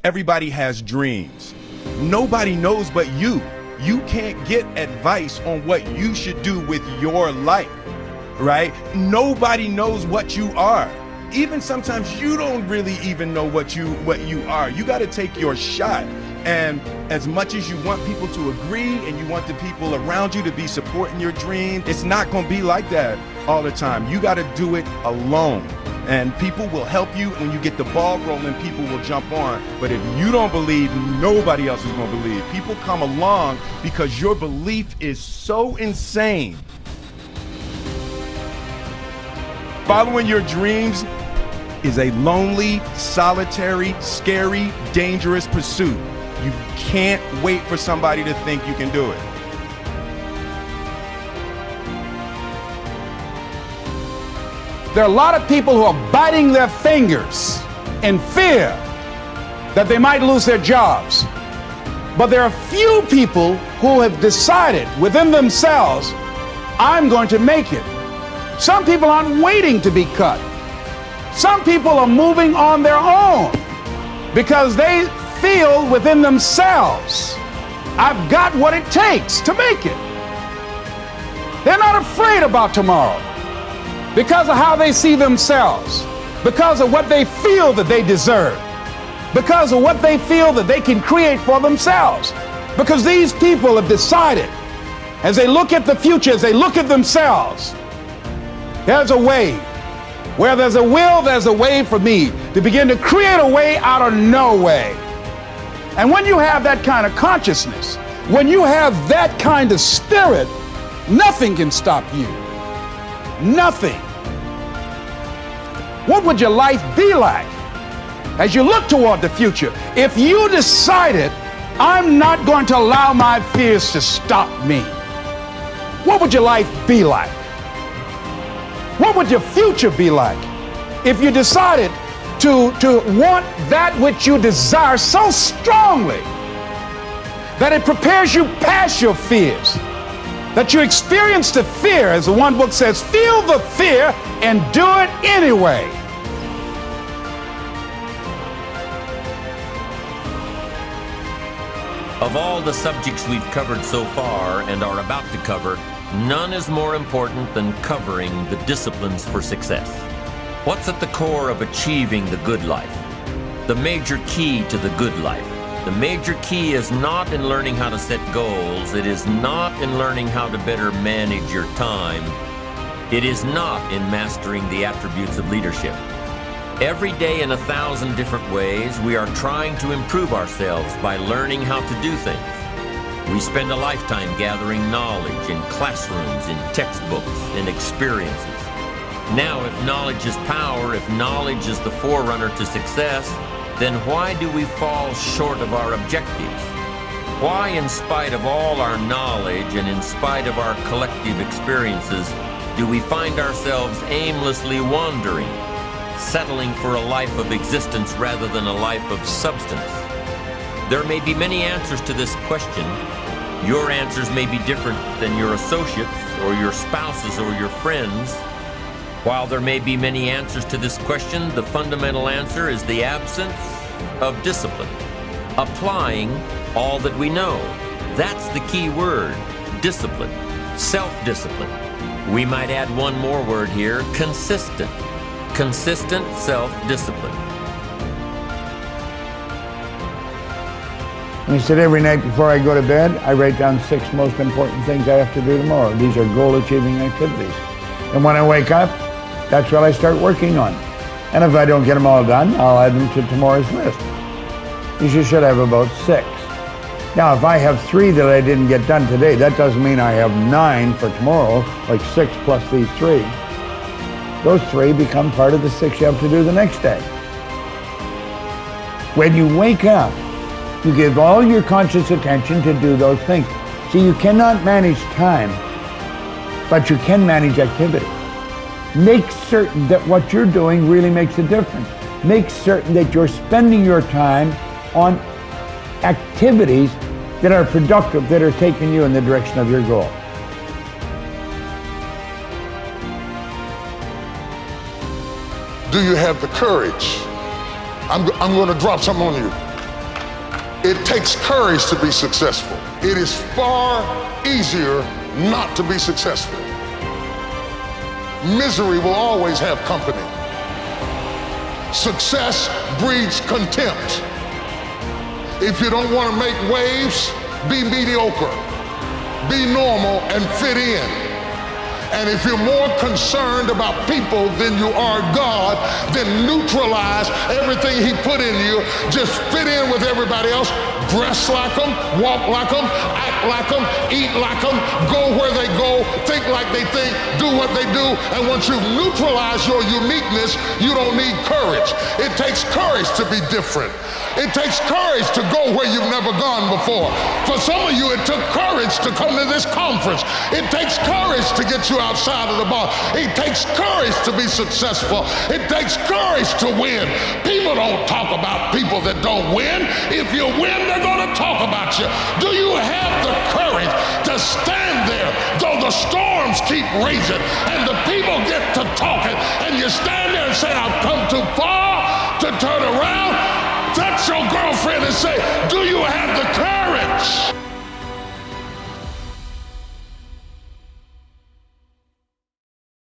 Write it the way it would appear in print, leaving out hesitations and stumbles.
Everybody has dreams. Nobody knows but you. You can't get advice on what you should do with your life, right? Nobody knows what you are. Even sometimes you don't really even know what you are. You got to take your shot. And as much as you want people to agree and you want the people around you to be supporting your dream, it's not going to be like that all the time. You got to do it alone. And people will help you. When you get the ball rolling, people will jump on. But if you don't believe, nobody else is going to believe. People come along because your belief is so insane. Following your dreams is a lonely, solitary, scary, dangerous pursuit. You can't wait for somebody to think you can do it. There are a lot of people who are biting their fingers in fear that they might lose their jobs. But there are few people who have decided within themselves, I'm going to make it. Some people aren't waiting to be cut. Some people are moving on their own because they feel within themselves, I've got what it takes to make it. They're not afraid about tomorrow because of how they see themselves, because of what they feel that they deserve, because of what they feel that they can create for themselves. Because these people have decided, as they look at the future, as they look at themselves, there's a way. Where there's a will, there's a way for me to begin to create a way out of no way. And when you have that kind of consciousness, when you have that kind of spirit, nothing can stop you. Nothing. What would your life be like as you look toward the future if you decided, I'm not going to allow my fears to stop me? What would your life be like? What would your future be like if you decided to want that which you desire so strongly that it prepares you past your fears, that you experience the fear, as the one book says, feel the fear and do it anyway. Of all the subjects we've covered so far and are about to cover, none is more important than covering the disciplines for success. What's at the core of achieving the good life? The major key to the good life. The major key is not in learning how to set goals. It is not in learning how to better manage your time. It is not in mastering the attributes of leadership. Every day in 1,000 different ways, we are trying to improve ourselves by learning how to do things. We spend a lifetime gathering knowledge in classrooms, in textbooks, in experiences. Now, if knowledge is power, if knowledge is the forerunner to success, then why do we fall short of our objectives? Why, in spite of all our knowledge and in spite of our collective experiences, do we find ourselves aimlessly wandering, settling for a life of existence rather than a life of substance? There may be many answers to this question. Your answers may be different than your associates or your spouses or your friends. While there may be many answers to this question, the fundamental answer is the absence of discipline. Applying all that we know. That's the key word, discipline, self-discipline. We might add one more word here, consistent. Consistent self-discipline. And he said, every night before I go to bed, I write down 6 most important things I have to do tomorrow. These are goal-achieving activities. And when I wake up, that's what I start working on. And if I don't get them all done, I'll add them to tomorrow's list. You should have about 6. Now, if I have 3 that I didn't get done today, that doesn't mean I have 9 for tomorrow, like 6 plus these 3. Those 3 become part of the 6 you have to do the next day. When you wake up, you give all your conscious attention to do those things. See, you cannot manage time, but you can manage activity. Make certain that what you're doing really makes a difference. Make certain that you're spending your time on activities that are productive, that are taking you in the direction of your goal. Do you have the courage? I'm going to drop something on you. It takes courage to be successful. It is far easier not to be successful. Misery will always have company. Success breeds contempt. If you don't want to make waves, be mediocre. Be normal and fit in. And if you're more concerned about people than you are God, then neutralize everything he put in you. Just fit in with everybody else. Dress like them, walk like them, act like them, eat like them, go where they go, think like they think, do what they do. And once you've neutralized your uniqueness, you don't need courage. It takes courage to be different. It takes courage to go where you've never gone before. For some of you, it took courage to come to this conference. It takes courage to get you outside of the box. It takes courage to be successful. It takes courage to win. People don't talk about people that don't win. If you win, they're going to talk about you. Do you have the courage to stand there though the storms keep raging and the people get to talking and you stand there and say, I've come too far to turn